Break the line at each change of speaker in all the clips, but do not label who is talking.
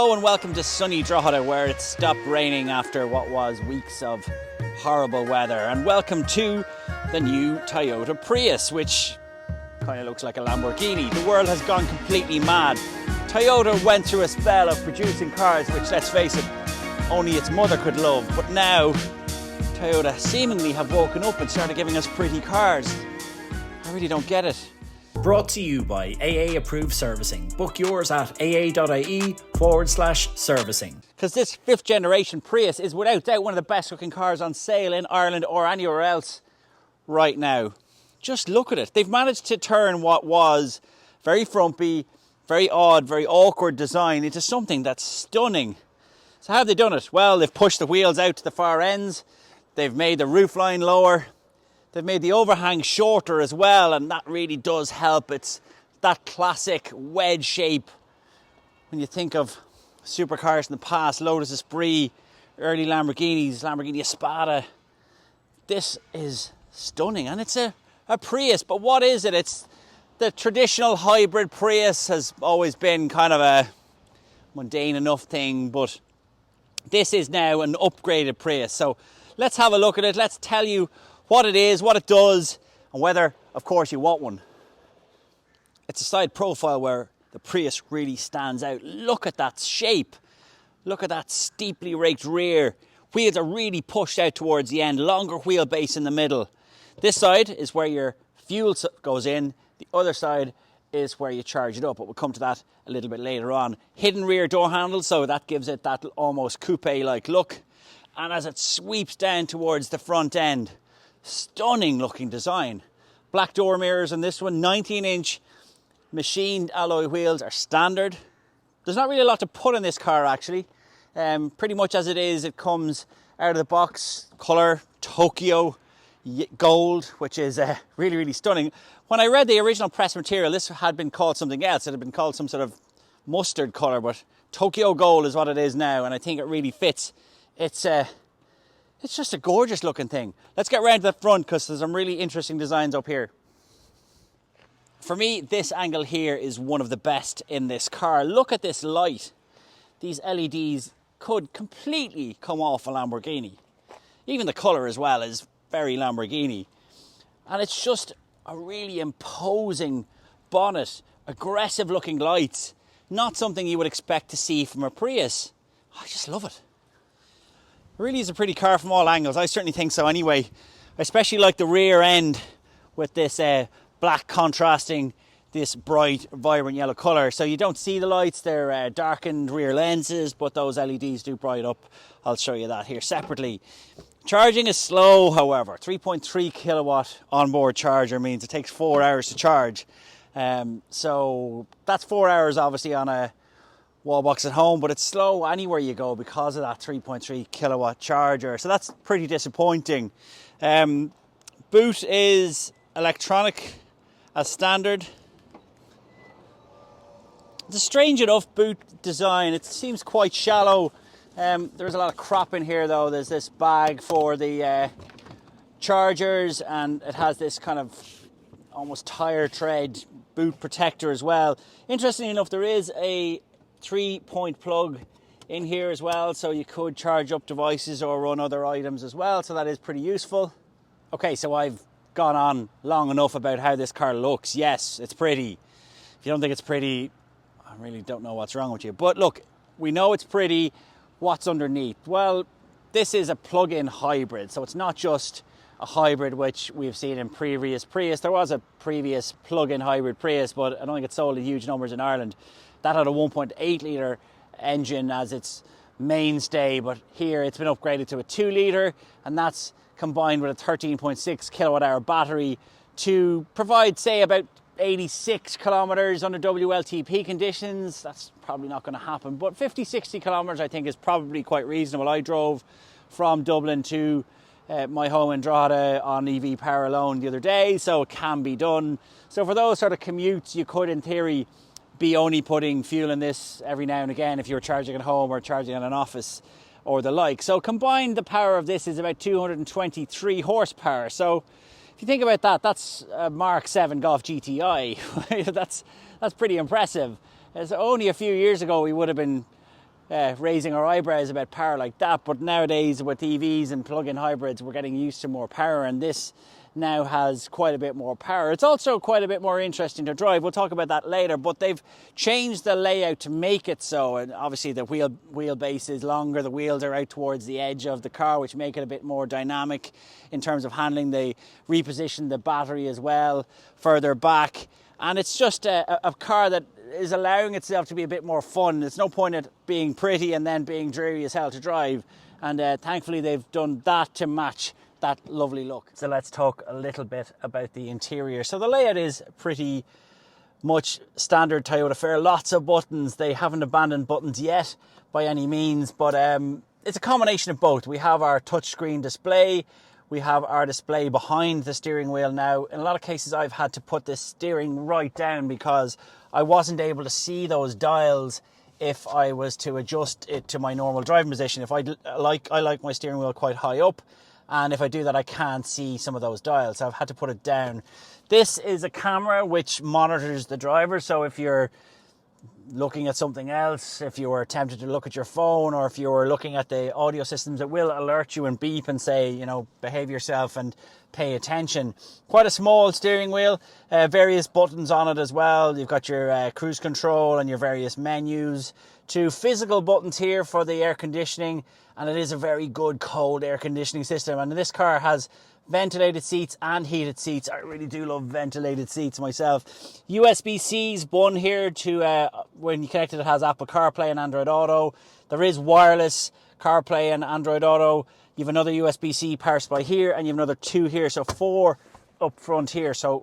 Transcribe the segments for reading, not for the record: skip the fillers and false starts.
Hello and welcome to sunny Drogheda, where it stopped raining after what was weeks of horrible weather. And welcome to the new Toyota Prius, which kind of looks like a Lamborghini. The world has gone completely mad. Toyota went through a spell of producing cars which, let's face it, only its mother could love. But now Toyota seemingly have woken up and started giving us pretty cars. I really don't get it.
Brought to you by AA Approved Servicing. Book yours at aa.ie/servicing.
Because this 5th generation Prius is without doubt one of the best looking cars on sale in Ireland or anywhere else right now. Just look at it. They've managed to turn what was very frumpy, very odd, very awkward design into something that's stunning. So how have they done it? Well, they've pushed the wheels out to the far ends. They've made the roofline lower. They've made the overhang shorter as well, and that really does help. It's that classic wedge shape. When you think of supercars in the past, Lotus Esprit, early Lamborghinis, Lamborghini Espada, this is stunning. And it's a Prius, but what is it? It's the traditional hybrid. Prius has always been kind of a mundane enough thing, but this is now an upgraded Prius. So let's have a look at it. Let's tell you what it is, what it does, and whether, of course, you want one. It's a side profile where the Prius really stands out. Look at that shape. Look at that steeply raked rear. Wheels are really pushed out towards the end. Longer wheelbase in the middle. This side is where your fuel goes in. The other side is where you charge it up, but we'll come to that a little bit later on. Hidden rear door handle, so that gives it that almost coupe-like look. And as it sweeps down towards the front end, stunning looking design. Black door mirrors on this one. 19-inch machined alloy wheels are standard. There's not really a lot to put in this car actually. Pretty much as it is, it comes out of the box. Colour Tokyo gold, which is really, really stunning. When I read the original press material, this had been called something else. It had been called some sort of mustard colour, but Tokyo gold is what it is now, and I think it really fits. It's just a gorgeous looking thing. Let's get round to the front because there's some really interesting designs up here. For me, this angle here is one of the best in this car. Look at this light. These LEDs could completely come off a Lamborghini. Even the colour as well is very Lamborghini. And it's just a really imposing bonnet, aggressive looking lights. Not something you would expect to see from a Prius. I just love it. It really is a pretty car from all angles. I certainly think so anyway. I especially like the rear end with this black contrasting this bright, vibrant yellow colour. So you don't see the lights, they're darkened rear lenses, but those LEDs do bright up. I'll show you that here separately. Charging is slow, however. 3.3 kilowatt onboard charger means it takes 4 hours to charge. So that's 4 hours obviously on a wall box at home, but it's slow anywhere you go because of that 3.3 kilowatt charger. So that's pretty disappointing. Boot is electronic as standard. It's a strange enough boot design. It seems quite shallow. There's a lot of crap in here though. There's this bag for the chargers, and it has this kind of almost tire tread boot protector as well. Interestingly enough, there is a 3-point plug in here as well, so you could charge up devices or run other items as well, so that is pretty useful. Okay, so I've gone on long enough about how this car looks. Yes, it's pretty. If you don't think it's pretty, I really don't know what's wrong with you. But look, we know it's pretty. What's underneath? Well, this is a plug-in hybrid, so it's not just a hybrid which we've seen in previous Prius. There was a previous plug-in hybrid Prius, but I don't think it sold in huge numbers in Ireland. That had a 1.8 litre engine as its mainstay, but here it's been upgraded to a 2 litre, and that's combined with a 13.6 kilowatt hour battery to provide, say, about 86 kilometres under WLTP conditions. That's probably not going to happen, but 50-60 kilometres I think is probably quite reasonable. I drove from Dublin to my home in Drogheda on EV power alone the other day, so it can be done. So for those sort of commutes, you could in theory be only putting fuel in this every now and again if you're charging at home or charging in an office or the like. So combined, the power of this is about 223 horsepower. So if you think about that, that's a Mark 7 Golf GTI. that's pretty impressive. So only a few years ago we would have been raising our eyebrows about power like that, but nowadays with EVs and plug-in hybrids we're getting used to more power, and this now has quite a bit more power. It's also quite a bit more interesting to drive. We'll talk about that later, but they've changed the layout to make it so, and obviously the wheelbase is longer, the wheels are out towards the edge of the car, which make it a bit more dynamic in terms of handling. They repositioned the battery as well further back, and it's just a car that is allowing itself to be a bit more fun. There's no point in it being pretty and then being dreary as hell to drive, and thankfully they've done that to match that lovely look. So let's talk a little bit about the interior. So the layout is pretty much standard Toyota fare. Lots of buttons. They haven't abandoned buttons yet by any means, but it's a combination of both. We have our touchscreen display. We have our display behind the steering wheel now. In a lot of cases, I've had to put this steering right down because I wasn't able to see those dials if I was to adjust it to my normal driving position. If I like my steering wheel quite high up, and if I do that, I can't see some of those dials, so I've had to put it down. This is a camera which monitors the driver, so if you're looking at something else, if you were tempted to look at your phone, or if you were looking at the audio systems, it will alert you and beep and say, you know, behave yourself and pay attention. Quite a small steering wheel, various buttons on it as well. You've got your cruise control and your various menus. 2 physical buttons here for the air conditioning, and it is a very good cold air conditioning system. And this car has ventilated seats and heated seats. I really do love ventilated seats myself. USB-C's one here to when you connect it has Apple CarPlay and Android Auto. There is wireless CarPlay and Android Auto. You have another USB-C power supply here, and you have another 2 here, so 4 up front here. So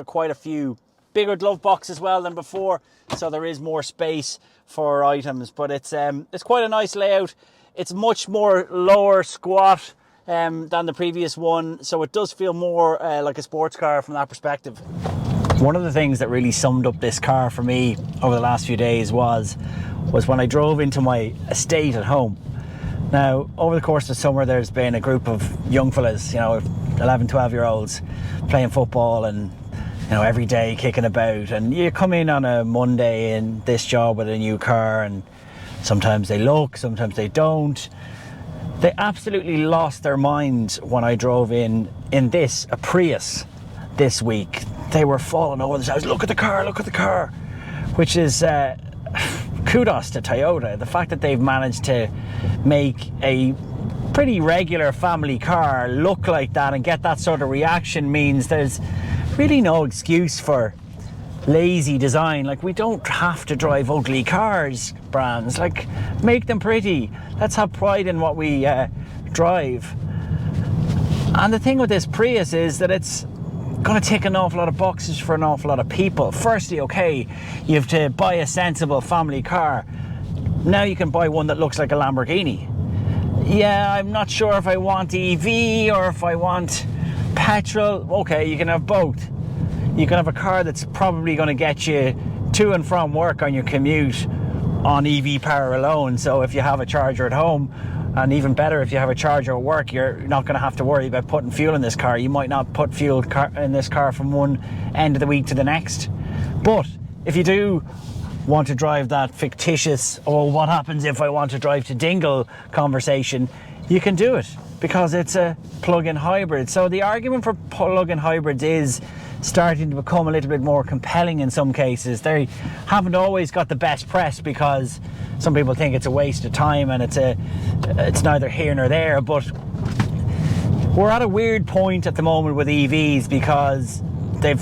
quite a few. Bigger glove box as well than before, so there is more space for items. But it's quite a nice layout. It's much more lower squat than the previous one, so it does feel more like a sports car from that perspective. One of the things that really summed up this car for me over the last few days was when I drove into my estate at home. Now, over the course of summer, there's been a group of young fellas, 11, 12-year-olds playing football and every day kicking about, and you come in on a Monday in this job with a new car, and sometimes they look, sometimes they don't. They absolutely lost their minds when I drove in this, a Prius, this week. They were falling over themselves. Look at the car, which is kudos to Toyota. The fact that they've managed to make a pretty regular family car look like that and get that sort of reaction means there's really no excuse for lazy design. Like, we don't have to drive ugly cars, brands. Like, make them pretty. Let's have pride in what we drive. And the thing with this Prius is that it's going to tick an awful lot of boxes for an awful lot of people. Firstly, okay, you have to buy a sensible family car. Now you can buy one that looks like a Lamborghini. Yeah, I'm not sure if I want EV or if I want petrol. Okay, you can have both. You can have a car that's probably going to get you to and from work on your commute on EV power alone. So if you have a charger at home, and even better if you have a charger at work, you're not going to have to worry about putting fuel in this car. You might not put fuel in this car from one end of the week to the next. But if you do want to drive that fictitious, oh, what happens if I want to drive to Dingle conversation, you can do it because it's a plug-in hybrid. So the argument for plug-in hybrids is starting to become a little bit more compelling in some cases. They haven't always got the best press because some people think it's a waste of time and it's neither here nor there, but we're at a weird point at the moment with EVs because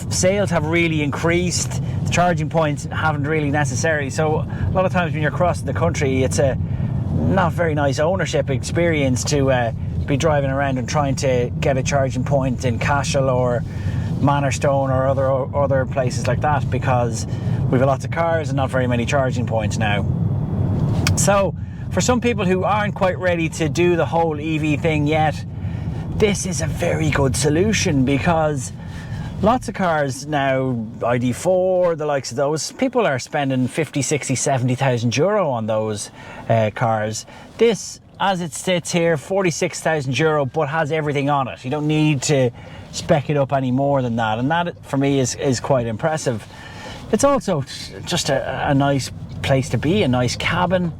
sales have really increased, the charging points haven't really necessarily. So a lot of times when you're crossing the country, it's a not very nice ownership experience to be driving around and trying to get a charging point in Cashel or Manorstone or other places like that, because we've got lots of cars and not very many charging points now. So for some people who aren't quite ready to do the whole EV thing yet, this is a very good solution, because lots of cars now, ID4, the likes of those, people are spending 50, 60, 70,000 euro on those cars. This, as it sits here, 46,000 euro, but has everything on it. You don't need to spec it up any more than that, and that for me is quite impressive. It's also just a nice place to be, a nice cabin.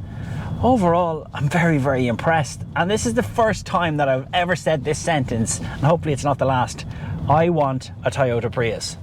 Overall, I'm very, very impressed. And this is the first time that I've ever said this sentence, and hopefully it's not the last. I want a Toyota Prius.